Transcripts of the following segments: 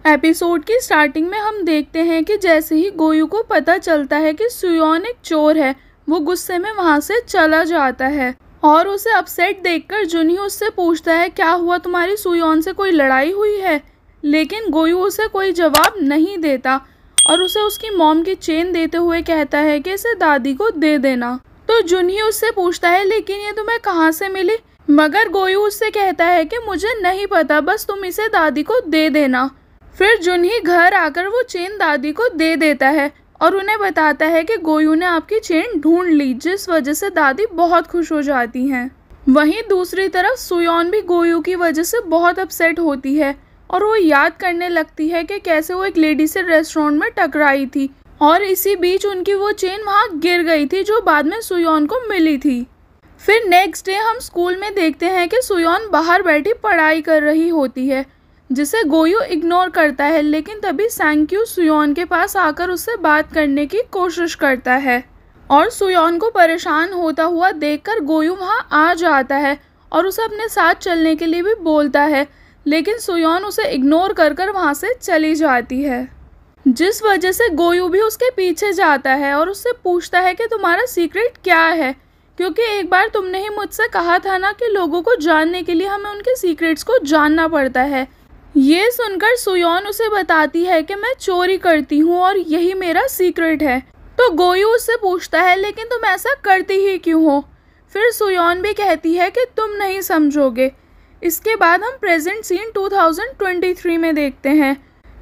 Episode की starting में हम देखते हैं कि जैसे ही गोयू को पता चलता है कि सुयोन एक चोर है, वो गुस्से में वहाँ से चला जाता है और उसे अपसेट देखकर जुनही उससे पूछता है क्या हुआ, तुम्हारी सुयोन से कोई लड़ाई हुई है। लेकिन गोयू उसे कोई जवाब नहीं देता और उसे उसकी मॉम की चेन देते हुए कहता है कि इसे दादी को दे देना। तो जुनही उससे पूछता है लेकिन ये तुम्हें कहाँ से मिली, मगर गोयू उससे कहता है कि मुझे नहीं पता, बस तुम इसे दादी को दे देना। फिर जुनही घर आकर वो चेन दादी को दे देता है और उन्हें बताता है कि गोयू ने आपकी चेन ढूंढ ली, जिस वजह से दादी बहुत खुश हो जाती हैं। वहीं दूसरी तरफ सुयोन भी गोयू की वजह से बहुत अपसेट होती है और वो याद करने लगती है कि कैसे वो एक लेडी से रेस्टोरेंट में टकराई थी और इसी बीच उनकी वो चेन वहाँ गिर गई थी जो बाद में सुयोन को मिली थी। फिर नेक्स्ट डे हम स्कूल में देखते हैं कि सुयोन बाहर बैठी पढ़ाई कर रही होती है, जिसे गोयू इग्नोर करता है। लेकिन तभी सैंक्यू सुयोन के पास आकर उससे बात करने की कोशिश करता है और सुयोन को परेशान होता हुआ देखकर गोयू वहाँ आ जाता है और उसे अपने साथ चलने के लिए भी बोलता है, लेकिन सुयोन उसे इग्नोर कर वहाँ से चली जाती है, जिस वजह से गोयू भी उसके पीछे जाता है और उससे पूछता है कि तुम्हारा सीक्रेट क्या है, क्योंकि एक बार तुमने ही मुझसे कहा था ना कि लोगों को जानने के लिए हमें उनके सीक्रेट्स को जानना पड़ता है। ये सुनकर सुयोन उसे बताती है कि मैं चोरी करती हूँ और यही मेरा सीक्रेट है। तो गोयू उससे पूछता है लेकिन तुम ऐसा करती ही क्यों हो। फिर सुयोन भी कहती है कि तुम नहीं समझोगे। इसके बाद हम प्रेजेंट सीन 2023 में देखते हैं,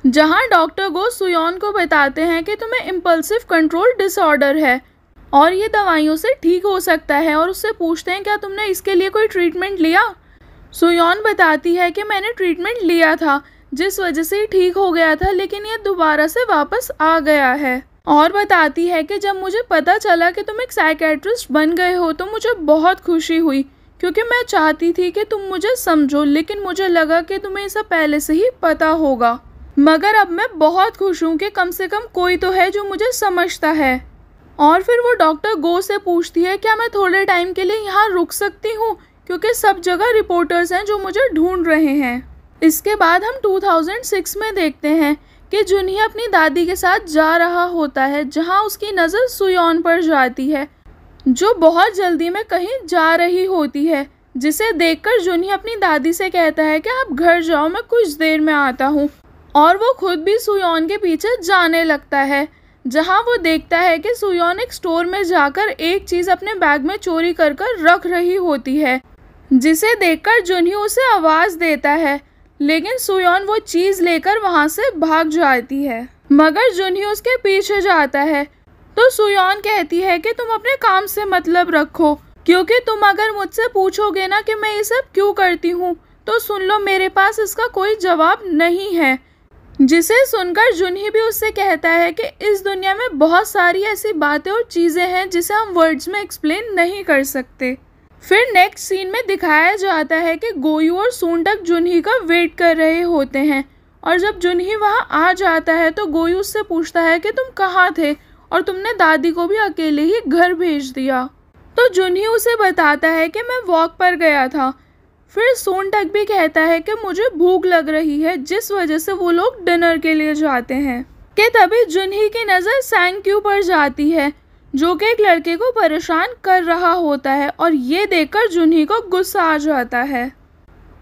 जहाँ डॉक्टर गो सुयोन को बताते हैं कि तुम्हें इम्पल्सिव कंट्रोल डिसऑर्डर है और ये दवाइयों से ठीक हो सकता है, और उससे पूछते हैं क्या तुमने इसके लिए कोई ट्रीटमेंट लिया। सुयोन बताती है कि मैंने ट्रीटमेंट लिया था, जिस वजह से ठीक हो गया था, लेकिन ये दोबारा से वापस आ गया है। और बताती है कि जब मुझे पता चला कि तुम एक साइकेट्रिस्ट बन गए हो तो मुझे बहुत खुशी हुई, क्योंकि मैं चाहती थी कि तुम मुझे समझो, लेकिन मुझे लगा कि तुम्हें सब पहले से ही पता होगा। मगर अब मैं बहुत खुश हूँ कि कम से कम कोई तो है जो मुझे समझता है। और फिर वो डॉक्टर गो से पूछती है क्या मैं थोड़े टाइम के लिए यहाँ रुक सकती हूँ, क्योंकि सब जगह रिपोर्टर्स हैं जो मुझे ढूंढ रहे हैं। इसके बाद हम 2006 में देखते हैं कि जुनही अपनी दादी के साथ जा रहा होता है, जहाँ उसकी नज़र सुयोन पर जाती है, जो बहुत जल्दी में कहीं जा रही होती है, जिसे देखकर जुनही अपनी दादी से कहता है कि आप घर जाओ, मैं कुछ देर में आता हूँ। और वो खुद भी सुयोन के पीछे जाने लगता है, जहाँ वो देखता है कि सुयोन एक स्टोर में जाकर एक चीज़ अपने बैग में चोरी कर रख रही होती है, जिसे देखकर जुनही उसे आवाज़ देता है, लेकिन सुयोन वो चीज़ लेकर वहाँ से भाग जाती है, मगर जुनही उसके पीछे जाता है। तो सुयोन कहती है कि तुम अपने काम से मतलब रखो, क्योंकि तुम अगर मुझसे पूछोगे ना कि मैं ये सब क्यों करती हूँ, तो सुन लो मेरे पास इसका कोई जवाब नहीं है। जिसे सुनकर जुनही भी उससे कहता है कि इस दुनिया में बहुत सारी ऐसी बातें और चीज़ें हैं जिसे हम वर्ड्स में एक्सप्लेन नहीं कर सकते। फिर नेक्स्ट सीन में दिखाया जाता है कि गोयू और सुंटक जुनही का वेट कर रहे होते हैं, और जब जुनही वहाँ आ जाता है तो गोयू उससे पूछता है कि तुम कहाँ थे और तुमने दादी को भी अकेले ही घर भेज दिया। तो जुनही उसे बताता है कि मैं वॉक पर गया था। फिर सुंटक भी कहता है कि मुझे भूख लग रही है, जिस वजह से वो लोग डिनर के लिए जाते हैं। कि तभी जुनही की नज़र सैंक्यू पर जाती है, जो कि एक लड़के को परेशान कर रहा होता है, और ये देखकर जुनही को गुस्सा आ जाता है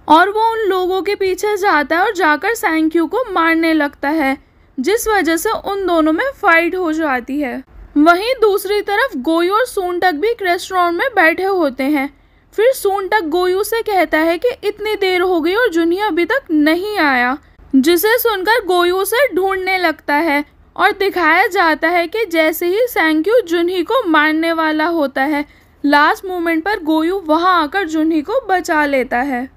और वो उन लोगों के पीछे जाता है और जाकर सैंक्यू को मारने लगता है, जिस वजह से उन दोनों में फाइट हो जाती है। वहीं दूसरी तरफ गोयू और सुंटक भी एक रेस्टोरेंट में बैठे होते हैं। फिर सुंटक गोयू से कहता है कि इतनी देर हो गई और जुनही अभी तक नहीं आया, जिसे सुनकर गोयू उसे ढूंढने लगता है, और दिखाया जाता है कि जैसे ही सैंक्यू जुनही को मारने वाला होता है, लास्ट मोमेंट पर गोयू वहां आकर जुनही को बचा लेता है।